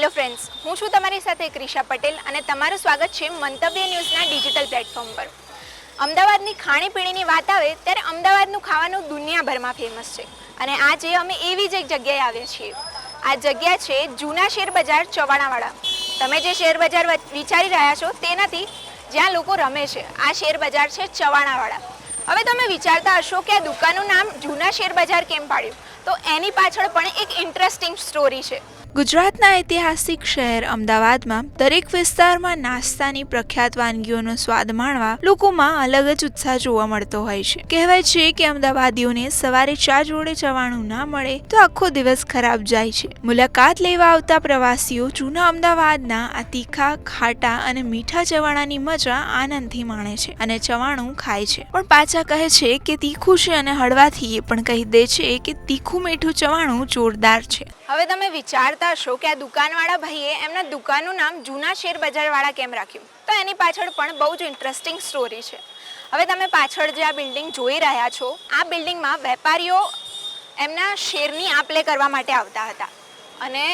Hello friends, હું છું તમારી સાથે ક્રિશા પટેલ અને તમારું સ્વાગત છે મંતવ્ય ન્યૂઝના ડિજિટલ પ્લેટફોર્મ પર. અમદાવાદની ખાણીપીણીની વાત આવે ત્યારે અમદાવાદનું ખાવાનું દુનિયાભરમાં ફેમસ છે અને આજે અમે એવી જ એક જગ્યાએ આવ્યા છીએ. આ જગ્યા છે જૂના શેર બજાર ચવાણાવાળા. તમે જે શેર બજાર વિચારી રહ્યા છો તે નથી, જ્યાં લોકો રમે છે. આ શેર બજાર છે ચવાણાવાળા. હવે તમે વિચારતા હશો કે આ દુકાનનું નામ જૂના શેર બજાર કેમ પાડ્યું, તો એની પાછળ પણ એક ઇન્ટરેસ્ટિંગ સ્ટોરી છે. ગુજરાતના ઐતિહાસિક શહેર અમદાવાદમાં દરેક વિસ્તારમાં નાસ્તાની પ્રખ્યાત વાનગીઓનો સ્વાદ માણવા લોકોમાં અલગ જ ઉત્સાહ જોવા મળતો હોય છે. કહેવાય છે કે અમદાવાદીઓને સવારે ચા જોડે ચવાણું ના મળે તો આખો દિવસ ખરાબ જાય છે. મુલાકાત લેવા આવતા પ્રવાસીઓ જૂના અમદાવાદના આ તીખા, ખાટા અને મીઠા ચવાણાની મજા આનંદથી માણે છે અને ચવાણું ખાય છે. પણ પાછા કહે છે કે તીખું છે અને હળવાથી એ પણ કહી દે છે કે તીખું મીઠું ચવાણું જોરદાર છે. હવે તમે વિચારતા હશો કે આ દુકાનવાળા ભાઈએ એમના દુકાનનું નામ જૂના શેર બજારવાળા કેમ રાખ્યું, તો એની પાછળ પણ બહુ જ ઇન્ટરેસ્ટિંગ સ્ટોરી છે. હવે તમે પાછળ જે આ બિલ્ડિંગ જોઈ રહ્યા છો, આ બિલ્ડિંગમાં વેપારીઓ એમના શેરની આપ-લે કરવા માટે આવતા હતા અને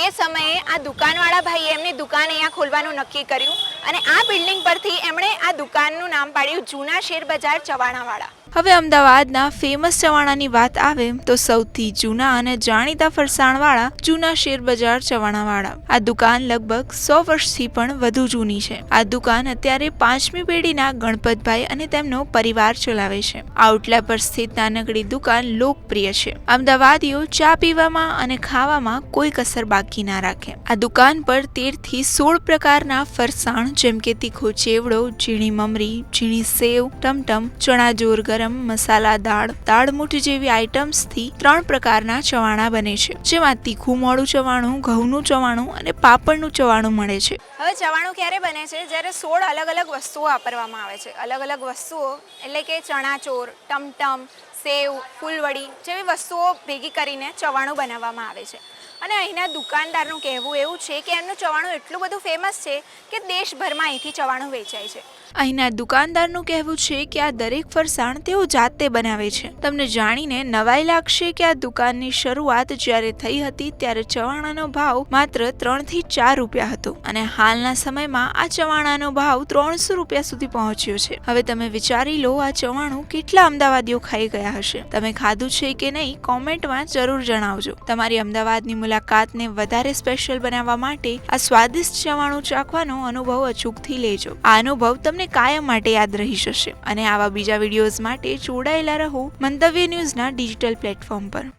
એ સમયે આ દુકાનવાળા ભાઈએ એમની દુકાન અહીંયા ખોલવાનું નક્કી કર્યું અને આ બિલ્ડિંગ પરથી એમણે આ દુકાનનું નામ પાડ્યું જૂના શેર બજાર ચવાણાવાળા. હવે અમદાવાદના ફેમસ ચવાણાની વાત આવે તો સૌથી જૂના અને જાણીતા ફરસાણવાળા જૂના શેર બજાર ચવાણાવાળા. આ દુકાન લગભગ 100 વર્ષથી પણ વધુ જૂની છે. આ દુકાન અત્યારે 5મી પેઢીના ગણપતભાઈ અને તેમનો પરિવાર ચલાવે છે. આઉટલા પર સ્થિત નાનકડી દુકાન લોકપ્રિય છે. અમદાવાદીઓ ચા પીવામાં અને ખાવામાં કોઈ કસર બાકી ના રાખે. આ દુકાન પર 13 થી 16 પ્રકારના ફરસાણ જેમ કે તીખો ચેવડો, ઝીણી મમરી, ઝીણી સેવ, ટમટમ, ચણા જોર, મસાલા દાળ, દાળ મૂઠ જેવી આઇટમ્સથી 3 પ્રકારના ચવાણા બને છે, જેમાં તીખું મોડું ચવાણું, ઘઉંનું ચવાણું અને પાપડનું ચવાણું મળે છે. હવે ચવાણું ક્યારે બને છે? જ્યારે 16 અલગ અલગ વસ્તુઓ વાપરવામાં આવે છે. અલગ અલગ વસ્તુઓ એટલે કે ચણાચોર, ટમટમ, સેવ, ફૂલવડી જેવી વસ્તુઓ ભેગી કરીને ચવાણું બનાવવામાં આવે છે. અને અહીંના દુકાનદારનું કહેવું એવું છે કે એમનું ચવાણું એટલું બધું ફેમસ છે કે દેશભરમાં અહીંથી ચવાણું વેચાય છે. અહીંના દુકાનદારનું કહેવું છે કે આ દરેક ફરસાણ તેઓ જાતે બનાવે છે. તમને જાણીને નવાઈ લાગશે કે આ દુકાનની શરૂઆત જ્યારે થઈ હતી ત્યારે ચવાણાનો ભાવ માત્ર 3 થી 4 રૂપિયા હતો અને હાલના સમયમાં આ ચવાણાનો ભાવ 300 રૂપિયા સુધી પહોંચ્યો છે. હવે તમે વિચારી લો આ ચવાણું કેટલા અમદાવાદીઓ ખાઈ ગયા હશે. તમે ખાધું છે કે નહીં, કોમેન્ટમાં જરૂર જણાવજો. તમારી અમદાવાદની મુલાકાતને વધારે સ્પેશિયલ બનાવવા માટે આ સ્વાદિષ્ટ ચવાણું ચાખવાનો અનુભવ અચૂકથી લેજો. આ અનુભવ તમને કાયમ માટે યાદ રહી જશે. અને આવા બીજા વિડીયોઝ માટે જોડાયેલા રહો મંતવ્ય ન્યૂઝના ડિજિટલ પ્લેટફોર્મ પર.